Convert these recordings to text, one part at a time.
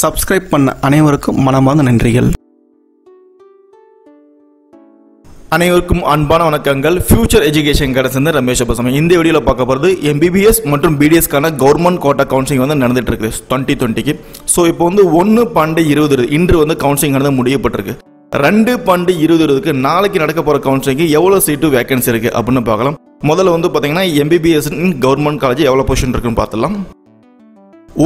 Subscribe பண்ண அனைவருக்கும் மனமார்ந்த நன்றிகள். அனைவருக்கும் அன்பான வணக்கங்கள். ஃபியூச்சர் எஜுகேஷன் கடை ரமேஷ் பசங்க. இந்த வீடியோவில் பார்க்க போகிறது MBBS மற்றும் BDSக்கான கவர்மெண்ட் கோட்டா கவுன்சிலிங் வந்து நடந்துட்டு இருக்கு 2020க்கு. ஸோ இப்போ வந்து 1/20 இன்று வந்து கவுன்சிலிங் நடந்து முடியப்பட்டிருக்கு. 2/20 நாளைக்கு நடக்க போகிற கவுன்சிலிங்க்கு எவ்வளோ சீட்டு வேகன்சி இருக்குது அப்படின்னு பார்க்கலாம். முதல்ல வந்து பார்த்தீங்கன்னா MBBS கவர்மெண்ட் காலேஜ் எவ்வளோ பொசிஷன் இருக்குன்னு பார்த்துலாம்.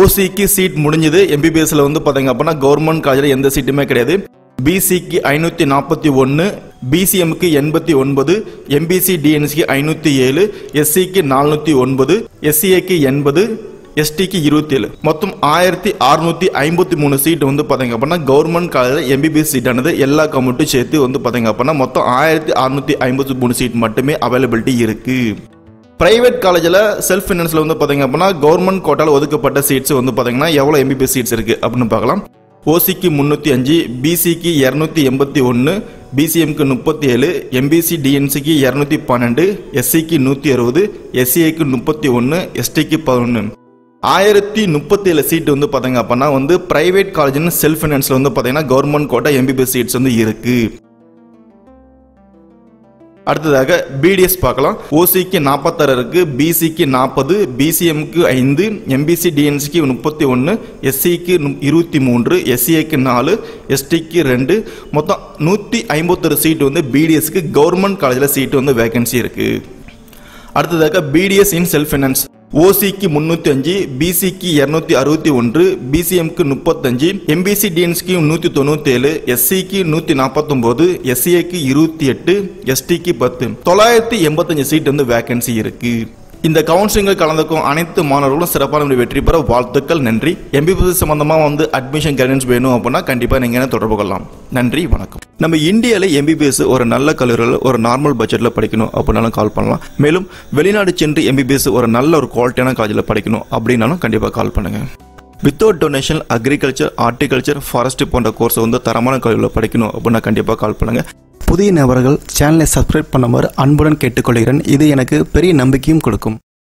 ஓசிக்கு சீட் முடிஞ்சது. MBBSல வந்து பார்த்தீங்க அப்படின்னா கவர்மெண்ட் காலேஜில் எந்த சீட்டுமே கிடையாது. BCக்கு 541, BCMக்கு 89, MBC DNCக்கு 507, SCக்கு 409, SCAக்கு 80, STக்கு 27, மொத்தம் 1653 சீட் வந்து பார்த்தீங்க அப்படின்னா கவர்மெண்ட் காலேஜில் MBBS சீட்டானது எல்லா கம்யூனிட்டியும் சேர்த்து வந்து பார்த்தீங்க அப்படின்னா மொத்தம் 1653 சீட் மட்டுமே அவைலபிலிட்டி இருக்கு. பிரைவேட் காலேஜில் செல்ஃப் ஃபினான்ஸில் வந்து பார்த்தீங்க அப்படின்னா கவர்மெண்ட் கோட்டாவில் ஒதுக்கப்பட்ட சீட்ஸ் வந்து பார்த்தீங்கன்னா எவ்வளோ MBBS சீட்ஸ் இருக்குது அப்படின்னு பார்க்கலாம். ஓசிக்கு 305, BCக்கு 281, BCMக்கு 37, MBC DNCக்கு 212, SCக்கு 160, SCAக்கு 31, STக்கு 11. 1037 சீட் வந்து பார்த்தீங்க அப்படின்னா வந்து பிரைவேட் காலேஜ்னு செல்ஃப் ஃபினான்ஸில் வந்து பார்த்தீங்கன்னா கவர்மெண்ட் கோட்டா MBBS சீட்ஸ் வந்து இருக்கு. அடுத்ததாக BDS பார்க்கலாம். ஓசிக்கு 46 இருக்கு, BCக்கு 40, BCMக்கு 5, MBC DNCக்கு 31, SCக்கு 23, SCAக்கு 4, STக்கு 2, மொத்தம் 151 சீட் வந்து BDSக்கு கவர்மெண்ட் காலேஜில் சீட் வந்து வேகன்சி இருக்கு. அடுத்ததாக BDS இன் செல்ஃப் ஃபினான்ஸ். ஓசிக்கு 305, BCக்கு 261, BCMக்கு 35, MBC DNCக்கு 197, SCக்கு 149, SCAக்கு 28, STக்கு 10. 985 சீட் வந்து வேகன்சி இருக்கு. இந்த கவுன்சிலிங்கில் கலந்துக்கும் அனைத்து மாணவர்களும் சிறப்பான வெற்றி பெற வாழ்த்துக்கள். நன்றி. MBBS சம்பந்தமாக வந்து அட்மிஷன் கைடன்ஸ் வேணும் அப்படின்னா கண்டிப்பாக நீங்கள் தொடர்பு கொள்ளலாம். நன்றி, வணக்கம். நம்ம இந்தியாவில் MBBS ஒரு நல்ல கல்லூரியில் ஒரு நார்மல் பட்ஜெட்டில் படிக்கணும் அப்படின்னாலும் கால் பண்ணலாம். மேலும் வெளிநாடு சென்று MBBS ஒரு நல்ல ஒரு குவாலிட்டியான காலேஜில் படிக்கணும் அப்படின்னாலும் கண்டிப்பாக கால் பண்ணுங்கள். Without donation agriculture, horticulture, forest போன்ற கோர்ஸ் வந்து தரமான கல்வியில் படிக்கணும் அப்படின்னா கண்டிப்பாக கால் பண்ணுங்கள். புதிய நபர்கள் சேனலை சப்ஸ்கிரைப் பண்ணுமாறு அன்புடன் கேட்டுக்கொள்கிறேன். இது எனக்கு பெரிய நம்பிக்கையும் கொடுக்கும்.